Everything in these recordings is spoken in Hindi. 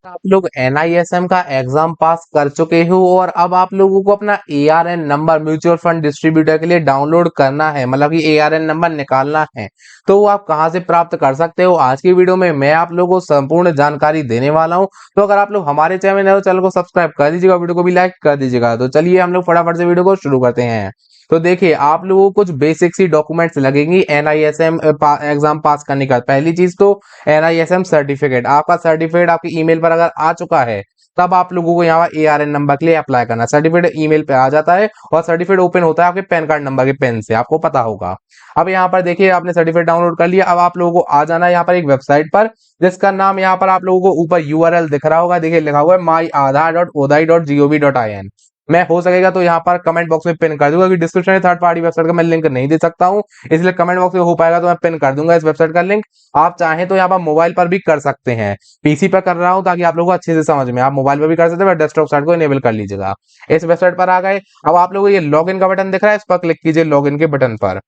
आप लोग NISM का एग्जाम पास कर चुके हो और अब आप लोगों को अपना ARN number mutual fund distributor के लिए डाउनलोड करना है, मतलब कि ARN नंबर निकालना है। तो वो आप कहां से प्राप्त कर सकते हो, आज की वीडियो में मैं आप लोगों को संपूर्ण जानकारी देने वाला हूं। तो अगर आप लोग हमारे चैनल को सब्सक्राइब कर दीजिएगा, वीडियो को भी लाइक कर दीजिएगा। तो चलिए हम लोग फटाफट से वीडियो को शुरू करते हैं। तो देखिए, आप लोगों को कुछ बेसिक सी डॉक्यूमेंट्स लगेंगी NISM एग्जाम पास करने का। पहली चीज तो NISM सर्टिफिकेट, आपका सर्टिफिकेट आपकी ईमेल पर अगर आ चुका है तब आप लोगों को यहाँ पर ARN नंबर के लिए अप्लाई करना। सर्टिफिकेट ईमेल पे आ जाता है और सर्टिफिकेट ओपन होता है आपके पैन कार्ड नंबर के पेन से, आपको पता होगा। अब यहाँ पर देखिए, आपने सर्टिफिकेट डाउनलोड कर लिया। अब आप लोगों को आ जाना है यहाँ पर एक वेबसाइट पर, जिसका नाम यहाँ पर आप लोगों को ऊपर URL दिख रहा होगा। देखिए लिखा हुआ है myaadhar.odai.gov.in। मैं हो सकेगा तो यहाँ पर कमेंट बॉक्स में पिन कर दूंगा कि डिस्क्रिप्शन में थर्ड पार्टी वेबसाइट का मैं लिंक नहीं दे सकता हूँ, इसलिए कमेंट बॉक्स में हो पाएगा तो मैं पिन कर दूंगा इस वेबसाइट का लिंक। आप चाहें तो यहाँ पर मोबाइल पर भी कर सकते हैं। पीसी पर कर रहा हूँ ताकि आप लोगों को अच्छे से समझ में, आप मोबाइल पर भी कर सकते हैं, डेस्कटॉप साइट को इनेबल कर लीजिएगा। इस वेबसाइट पर आ गए। अब आप लोगों को ये लॉगिन का बटन दिख रहा है, इस पर क्लिक कीजिए लॉगिन के बटन पर।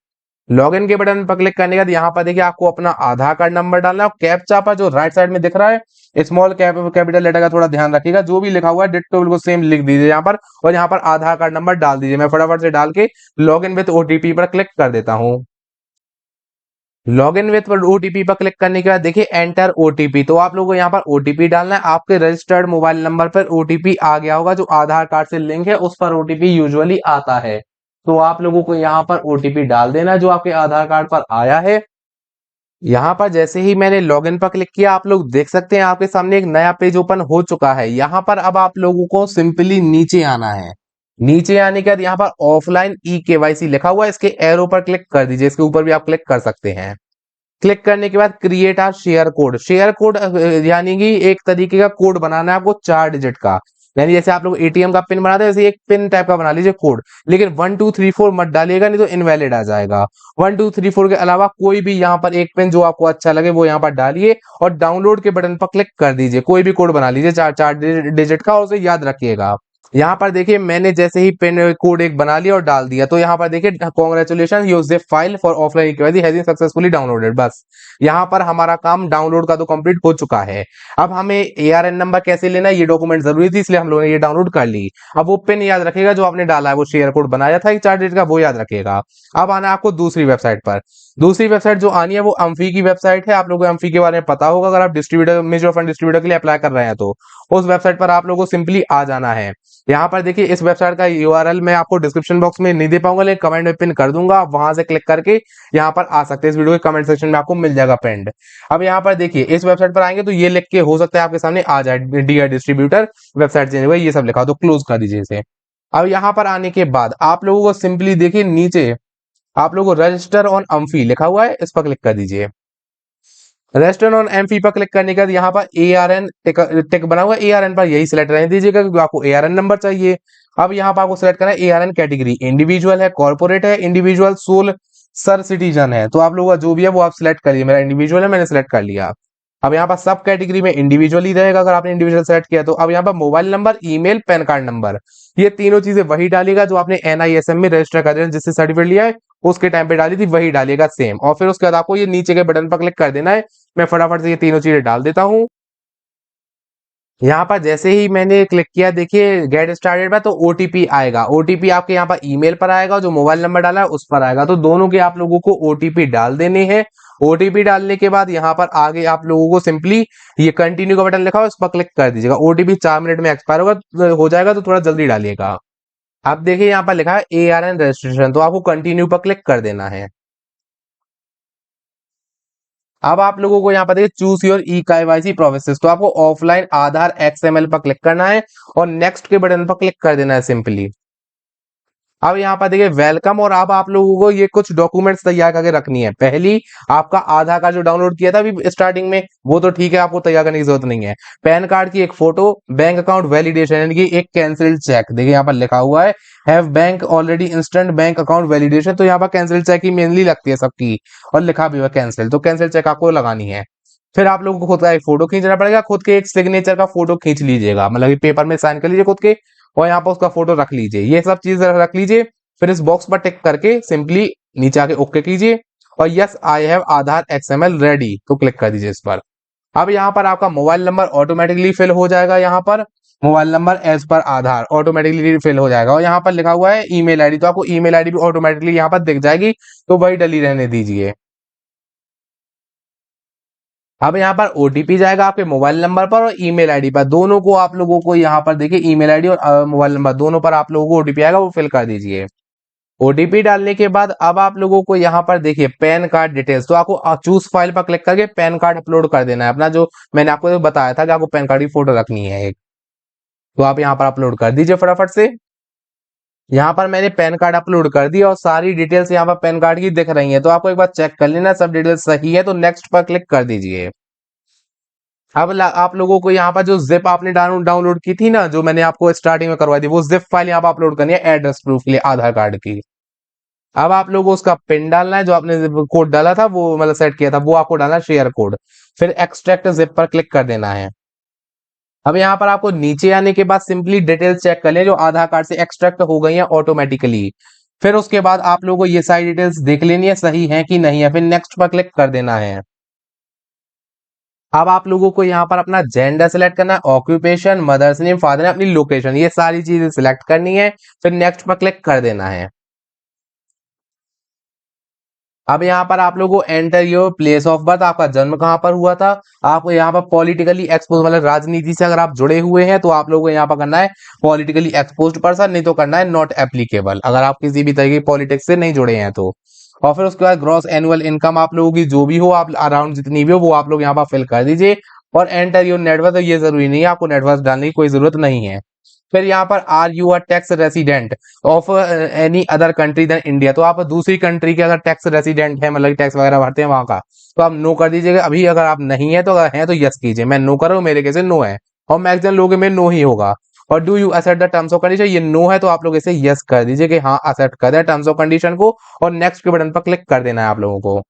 लॉगिन के बटन पर क्लिक करने के बाद यहाँ पर देखिए आपको अपना आधार कार्ड नंबर डालना है और कैप्चा पर जो राइट साइड में दिख रहा है स्मॉल कैपिटल लेटर का थोड़ा ध्यान रखिएगा, जो भी लिखा हुआ है डिट्टो बिल्कुल सेम लिख दीजिए यहाँ पर और यहाँ पर आधार कार्ड नंबर डाल दीजिए। मैं फटाफट से डाल के लॉगिन विथ OTP पर क्लिक कर देता हूँ। लॉगिन विथ OTP पर क्लिक करने के बाद देखिए एंटर OTP, तो आप लोगों को यहाँ पर OTP डालना है। आपके रजिस्टर्ड मोबाइल नंबर पर OTP आ गया होगा, जो आधार कार्ड से लिंक है उस पर OTP यूजुअली आता है। तो आप लोगों को यहाँ पर OTP डाल देना जो आपके आधार कार्ड पर आया है। यहाँ पर जैसे ही मैंने लॉगिन पर क्लिक किया, आप लोग देख सकते हैं आपके सामने एक नया पेज ओपन हो चुका है। यहाँ पर अब आप लोगों को सिंपली नीचे आना है। नीचे आने के बाद यहाँ पर ऑफलाइन eKYC लिखा हुआ है, इसके एरो पर क्लिक कर दीजिए, इसके ऊपर भी आप क्लिक कर सकते हैं। क्लिक करने के बाद create or share code, share code यानी कि एक तरीके का कोड बनाना है आपको 4 डिजिट का। यानी जैसे आप लोग ATM का पिन बनाते हैं वैसे एक पिन टाइप का बना लीजिए कोड, लेकिन 1234 मत डालिएगा नहीं तो इनवैलिड आ जाएगा। 1234 के अलावा कोई भी यहाँ पर एक पिन जो आपको अच्छा लगे वो यहाँ पर डालिए और डाउनलोड के बटन पर क्लिक कर दीजिए। कोई भी कोड बना लीजिए चार चार डिजिट का और उसे याद रखिएगा। यहाँ पर देखिए मैंने जैसे ही पिन कोड एक बना लिया और डाल दिया, तो यहाँ पर देखिए congratulations your zip file for offline eKYC has been successfully downloaded. बस यहाँ पर हमारा काम डाउनलोड का तो कंप्लीट हो चुका है। अब हमें ARN नंबर कैसे लेना है, ये डॉक्यूमेंट जरूरी थी इसलिए हम लोगों ने ये डाउनलोड कर ली। अब वो पिन याद रखिएगा जो आपने डाला है, वो शेयर कोड बनाया था एक 4 डिजिट का, वो याद रखिएगा। अब आना है आपको दूसरी वेबसाइट पर। दूसरी वेबसाइट जो आनी है वो अम्फी की वेबसाइट है। आप लोगों को अम्फी के बारे में पता होगा अगर आप डिस्ट्रीब्यूटर म्यूचुअल फंड डिस्ट्रीब्यूटर के लिए अप्लाई कर रहे हैं तो। उस वेबसाइट पर आप लोगों को सिंपली आ जाना है। यहाँ पर देखिए इस वेबसाइट का URL मैं आपको डिस्क्रिप्शन बॉक्स में नहीं दे पाऊंगा, लेकिन कमेंट में पिन कर दूंगा, आप वहां से क्लिक करके यहाँ पर आ सकते हैं। इस वीडियो के कमेंट सेक्शन में आपको मिल जाएगा पिंड। अब यहाँ पर देखिए इस वेबसाइट पर आएंगे तो ये लिख के हो सकता है आपके सामने आ जाए डियर डिस्ट्रीब्यूटर वेबसाइट चेंज हुई, ये सब लिखा, तो क्लोज कर दीजिए इसे। अब यहाँ पर आने के बाद आप लोगों को सिंपली देखिए नीचे आप लोगों को रजिस्टर ऑन अम्फी लिखा हुआ है, इस पर क्लिक कर दीजिए। रजिस्टर ऑन एम्फी पर क्लिक करने के बाद यहाँ पर ARN टिक बना हुआ है, ARN पर यही सिलेक्ट रहने दीजिएगा क्योंकि आपको ARN नंबर चाहिए। अब यहाँ पर आपको सिलेक्ट करना है ARN कैटेगरी, इंडिविजुअल है, कॉर्पोरेट है, इंडिविजुअल सोल सर सिटीजन है। तो आप लोगों का जो भी है वो आप सिलेक्ट करिए, मेरा इंडिविजुअल है, मैंने सिलेक्ट कर लिया। अब यहाँ पर सब कैटेगरी में इंडिविजुअल ही रहेगा अगर आपने इंडिविजुअल सेलेक्ट किया तो। अब यहाँ पर mobile number, email, pan card number, ये तीनों चीजें वही डालिएगा जो आपने NISM में रजिस्टर कर दिया, जिससे सर्टिफिकेट लिया है उसके टाइम पे डाली थी वही डालिएगा सेम। और फिर उसके बाद आपको ये नीचे के बटन पर क्लिक कर देना है। मैं फटाफट से ये तीनों चीजें डाल देता हूँ। यहाँ पर जैसे ही मैंने क्लिक किया देखिए गेट स्टार्टेड पर, तो OTP आएगा। OTP आपके यहाँ पर ईमेल पर आएगा, जो मोबाइल नंबर डाला है उस पर आएगा, तो दोनों के आप लोगों को OTP डाल देने हैं। OTP डालने के बाद यहाँ पर आगे आप लोगों को सिंपली ये कंटिन्यू का बटन लिखा हो, इस पर क्लिक कर दीजिएगा। OTP 4 मिनट में एक्सपायर होगा हो जाएगा, तो थोड़ा जल्दी डालिएगा। अब देखिए यहाँ पर लिखा है ARN रजिस्ट्रेशन, तो आपको कंटिन्यू पर क्लिक कर देना है। अब आप लोगों को यहाँ पर देखिए चूज योर eKYC प्रोसेस, तो आपको ऑफलाइन आधार XML पर क्लिक करना है और नेक्स्ट के बटन पर क्लिक कर देना है सिंपली। अब यहाँ पर देखिए वेलकम, और अब आप लोगों को ये कुछ डॉक्यूमेंट्स तैयार करके रखनी है। पहली आपका आधार कार्ड जो डाउनलोड किया था अभी स्टार्टिंग में वो तो ठीक है, आपको तैयार करने की जरूरत नहीं है। पैन कार्ड की एक फोटो, बैंक अकाउंट वैलिडेशन यानी कि एक कैंसिल्ड चेक, देखिए यहाँ पर लिखा हुआ है have bank already instant bank account validation, तो यहाँ पर कैंसिल्ड चेक ही मेनली लगती है सबकी और लिखा भी हुआ कैंसिल, तो कैंसिल चेक आपको लगानी है। फिर आप लोगों को खुद का एक फोटो खींचना पड़ेगा, खुद के एक सिग्नेचर का फोटो खींच लीजिएगा, मतलब कि पेपर में साइन कर लीजिए खुद के और यहाँ पर उसका फोटो रख लीजिए, ये सब चीज रख लीजिए। फिर इस बॉक्स पर टिक करके सिंपली नीचे आके ओके कीजिए और yes I have Aadhaar XML ready, तो क्लिक कर दीजिए इस पर। अब यहाँ पर आपका मोबाइल नंबर ऑटोमेटिकली फिल हो जाएगा। यहाँ पर मोबाइल नंबर एज पर आधार ऑटोमेटिकली फिल हो जाएगा, और यहाँ पर लिखा हुआ है ईमेल आईडी, तो आपको ईमेल आईडी भी ऑटोमेटिकली यहाँ पर दिख जाएगी, तो वही डली रहने दीजिए। अब यहाँ पर ओटीपी जाएगा आपके मोबाइल नंबर पर और ईमेल आईडी पर, दोनों को आप लोगों को यहाँ पर देखिए ईमेल आईडी और मोबाइल नंबर दोनों पर आप लोगों को ओटीपी आएगा, वो फिल कर दीजिए। ओटीपी डालने के बाद अब आप लोगों को यहाँ पर देखिए पैन कार्ड डिटेल्स, तो आपको चूज फाइल पर क्लिक करके पैन कार्ड अपलोड कर देना है अपना, जो मैंने आपको बताया था कि आपको पैन कार्ड की फोटो रखनी है एक, तो आप यहाँ पर अपलोड कर दीजिए फटाफट से। यहाँ पर मैंने पैन कार्ड अपलोड कर दिया और सारी डिटेल्स यहाँ पर पैन कार्ड की दिख रही है, तो आपको एक बार चेक कर लेना सब डिटेल्स सही है, तो नेक्स्ट पर क्लिक कर दीजिए। अब आप लोगों को यहाँ पर जो जिप आपने डाउनलोड की थी ना, जो मैंने आपको स्टार्टिंग में करवाई थी, वो जिप फाइल यहाँ पर अपलोड करनी है एड्रेस प्रूफ के लिए आधार कार्ड की। अब आप लोगों को उसका पिन डालना है, जो आपने कोड डाला था वो मतलब सेट किया था, वो आपको डालना है शेयर कोड, फिर एक्सट्रैक्ट जिप पर क्लिक कर देना है। अब यहाँ पर आपको नीचे आने के बाद सिंपली डिटेल्स चेक कर लें जो आधार कार्ड से एक्सट्रैक्ट हो गई है ऑटोमेटिकली, फिर उसके बाद आप लोगों को ये सारी डिटेल्स देख लेनी है सही है कि नहीं है, फिर नेक्स्ट पर क्लिक कर देना है। अब आप लोगों को यहाँ पर अपना जेंडर सिलेक्ट करना है, occupation, mother's name, father name, अपनी लोकेशन, ये सारी चीजें सिलेक्ट करनी है, फिर नेक्स्ट पर क्लिक कर देना है। अब यहाँ पर आप लोगों को enter your place of birth, आपका जन्म कहाँ पर हुआ था, आपको यहाँ पर पॉलिटिकली एक्सपोज मतलब राजनीति से अगर आप जुड़े हुए हैं तो आप लोगों को यहाँ पर करना है पॉलिटिकली एक्सपोज्ड पर्सन, नहीं तो करना है नॉट एप्लीकेबल, अगर आप किसी भी तरह की पॉलिटिक्स से नहीं जुड़े हैं तो। और फिर उसके बाद ग्रॉस एनुअल इनकम आप लोगों की जो भी हो, आप अराउंड जितनी भी हो वो आप लोग यहाँ पर फिल कर दीजिए। और एंटर योर नेटवर्क, तो ये जरूरी नहीं है, आपको नेटवर्क डालने की कोई जरूरत नहीं है। फिर यहाँ पर are you are tax resident of any other country than India, तो आप दूसरी कंट्री के अगर टैक्स रेसिडेंट है मतलब टैक्स वगैरह भरते हैं वहां का, तो आप नो कर दीजिएगा अभी, अगर आप नहीं है तो, अगर है तो यस कीजिए। मैं नो कर रहा हूँ, मेरे कैसे नो है, और मैक्सिमम लोगों में नो ही होगा। और do you accept the terms of condition, ये नो है तो आप लोग इसे यस कर दीजिए कि हाँ एक्सेप्ट कर दे टर्म्स ऑफ कंडीशन को, और नेक्स्ट के बटन पर क्लिक कर देना है आप लोगों को।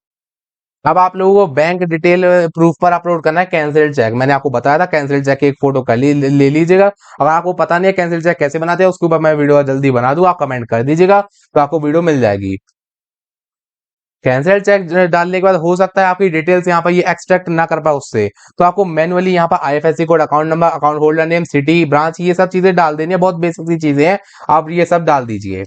अब आप लोगों को बैंक डिटेल प्रूफ पर अपलोड करना है कैंसिल्ड चेक, मैंने आपको बताया था कैंसिल्ड चेक की एक फोटो कर ले लीजिएगा। अगर आपको पता नहीं है कैंसिल्ड चेक कैसे बनाते हैं, उसके ऊपर मैं वीडियो जल्दी बना दूं, आप कमेंट कर दीजिएगा तो आपको वीडियो मिल जाएगी। कैंसिल्ड चेक डालने के बाद हो सकता है आपकी डिटेल्स यहाँ पर ये एक्सट्रैक्ट ना कर पाए उससे, तो आपको मैनुअली यहाँ पर IFSC code, account number, account holder name, city, branch, ये सब चीजें डाल देनी है, बहुत बेसिक सी चीजें हैं, आप ये सब डाल दीजिए।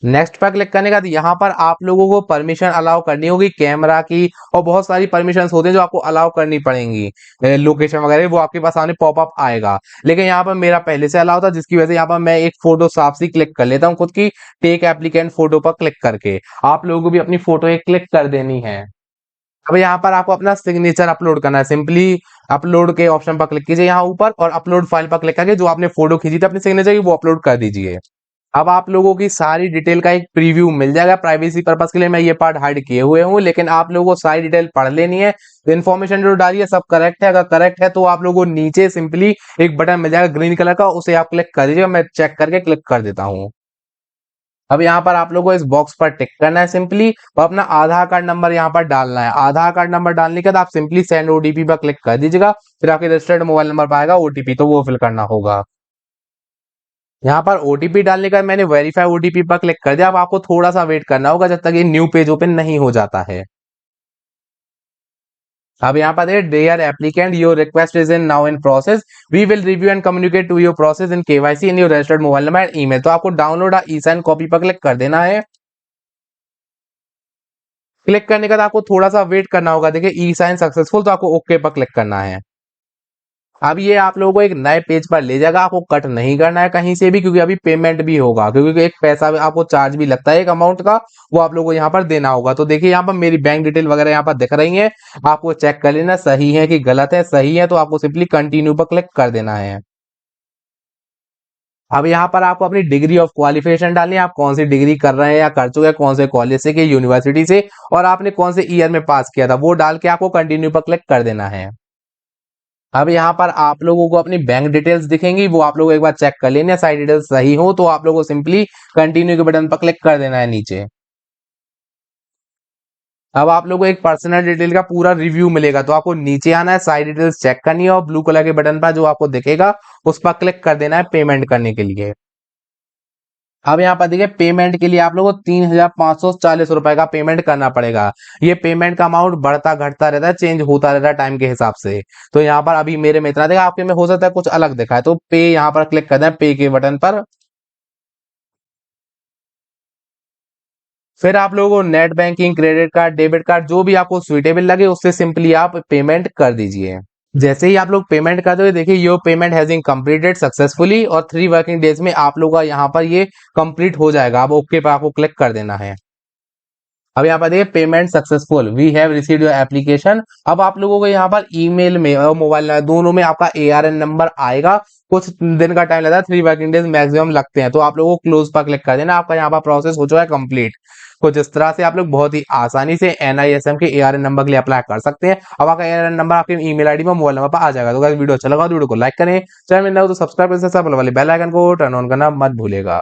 नेक्स्ट पर क्लिक करने के बाद यहाँ पर आप लोगों को परमिशन अलाउ करनी होगी कैमरा की, और बहुत सारी परमिशन होते हैं जो आपको अलाउ करनी पड़ेंगी, लोकेशन वगैरह वो आपके पास सामने पॉपअप आएगा, लेकिन यहाँ पर मेरा पहले से अलाउ था, जिसकी वजह से यहाँ पर मैं एक फोटो साफ सी क्लिक कर लेता हूँ खुद की, टेक एप्लीकेंट फोटो पर क्लिक करके। आप लोगों को भी अपनी फोटो एक क्लिक कर देनी है। अब यहाँ पर आपको अपना सिग्नेचर अपलोड करना है, सिंपली अपलोड के ऑप्शन पर क्लिक कीजिए यहाँ ऊपर, और अपलोड फाइल पर क्लिक करके जो आपने फोटो खींची थी अपने सिग्नेचर की वो अपलोड कर दीजिए। अब आप लोगों की सारी डिटेल का एक प्रीव्यू मिल जाएगा, प्राइवेसी पर्पस के लिए मैं ये पार्ट हाइड किए हुए हूँ, लेकिन आप लोगों को सारी डिटेल पढ़ लेनी है, इन्फॉर्मेशन जो डाली है सब करेक्ट है, अगर करेक्ट है तो आप लोगों को नीचे सिंपली एक बटन मिल जाएगा ग्रीन कलर का, उसे आप क्लिक कर दीजिएगा, मैं चेक करके क्लिक कर देता हूँ। अब यहाँ पर आप लोगों को इस बॉक्स पर टिक करना है सिंपली, और अपना आधार कार्ड नंबर यहाँ पर डालना है। आधार कार्ड नंबर डालने के बाद आप सिंपली सेंड ओटीपी पर क्लिक कर दीजिएगा, फिर आपके रजिस्टर्ड मोबाइल नंबर पर आएगा ओटीपी, तो वो फिल करना होगा। यहाँ पर ओटीपी डालने का मैंने वेरीफाई ओटीपी पर क्लिक कर दिया, अब आपको थोड़ा सा वेट करना होगा जब तक ये न्यू पेज ओपन नहीं हो जाता है। अब यहाँ पर देखिए dear applicant your request is in now in process, we will review and communicate to your process in KYC in your registered mobile number and email, तो आपको डाउनलोड ई साइन कॉपी पर क्लिक कर देना है। क्लिक करने के बाद आपको थोड़ा सा वेट करना होगा, देखिए ई साइन सक्सेसफुल, तो आपको ओके पर क्लिक करना है। अब ये आप लोगों को एक नए पेज पर ले जाएगा, आपको कट नहीं करना है कहीं से भी, क्योंकि अभी पेमेंट भी होगा, क्योंकि एक पैसा भी आपको चार्ज भी लगता है एक अमाउंट का, वो आप लोगों को यहाँ पर देना होगा। तो देखिए यहाँ पर मेरी बैंक डिटेल वगैरह यहाँ पर दिख रही है, आपको चेक कर लेना सही है कि गलत है, सही है तो आपको सिंपली कंटिन्यू पर क्लिक कर देना है। अब यहाँ पर आपको अपनी डिग्री ऑफ क्वालिफिकेशन डालनी है, आप कौन सी डिग्री कर रहे हैं या कर चुके हैं, कौन से कॉलेज से, कि यूनिवर्सिटी से, और आपने कौन से ईयर में पास किया था, वो डाल के आपको कंटिन्यू पर क्लिक कर देना है। अब यहाँ पर आप लोगों को अपनी बैंक डिटेल्स दिखेंगी, वो आप लोग एक बार चेक कर लेना, सारी डिटेल्स सही हो तो आप लोगों को सिंपली कंटिन्यू के बटन पर क्लिक कर देना है नीचे। अब आप लोगों को एक पर्सनल डिटेल का पूरा रिव्यू मिलेगा, तो आपको नीचे आना है, सारी डिटेल्स चेक करनी है, और ब्लू कलर के बटन पर जो आपको दिखेगा उस पर क्लिक कर देना है पेमेंट करने के लिए। अब यहाँ पर देखिए पेमेंट के लिए आप लोगों को 3,540 रुपए का पेमेंट करना पड़ेगा। ये पेमेंट का अमाउंट बढ़ता घटता रहता है, चेंज होता रहता है टाइम के हिसाब से। तो यहाँ पर अभी मेरे में इतना देखा, आपके में हो सकता है कुछ अलग दिखा है, तो पे यहाँ पर क्लिक कर दें, पे के बटन पर। फिर आप लोगों को net banking, credit card, debit card, जो भी आपको सुइटेबल लगे उससे सिंपली आप पेमेंट कर दीजिए। जैसे ही आप लोग पेमेंट कर दोगे, देखिए your payment has been completed successfully, और 3 वर्किंग डेज में आप लोगों का यहाँ पर ये कंप्लीट हो जाएगा। अब ओके पर आपको क्लिक कर देना है। अब यहाँ पर देखिए payment successful, we have received your application. अब आप लोगों को यहाँ पर ईमेल में और मोबाइल नंबर दोनों में आपका ARN नंबर आएगा। कुछ दिन का टाइम लगता है, 3 वर्किंग डेज मैक्सिमम लगते हैं। तो आप लोगों को क्लोज पर क्लिक कर देना, आपका यहाँ पर प्रोसेस हो चुका है कंप्लीट। कुछ इस तरह से आप लोग बहुत ही आसानी से NISM के ARN नंबर के लिए अप्लाई कर सकते हैं। अब आपका ARN नंबर आपके ईमेल आईडी पर, मोबाइल नंबर पर आ जाएगा। तो गाइस वीडियो अच्छा लगा तो वीडियो को लाइक करें, चैनल में नए हो तो सब्सक्राइब करके सब वाले बेल आइकन को टर्न ऑन करना मत भूलेगा।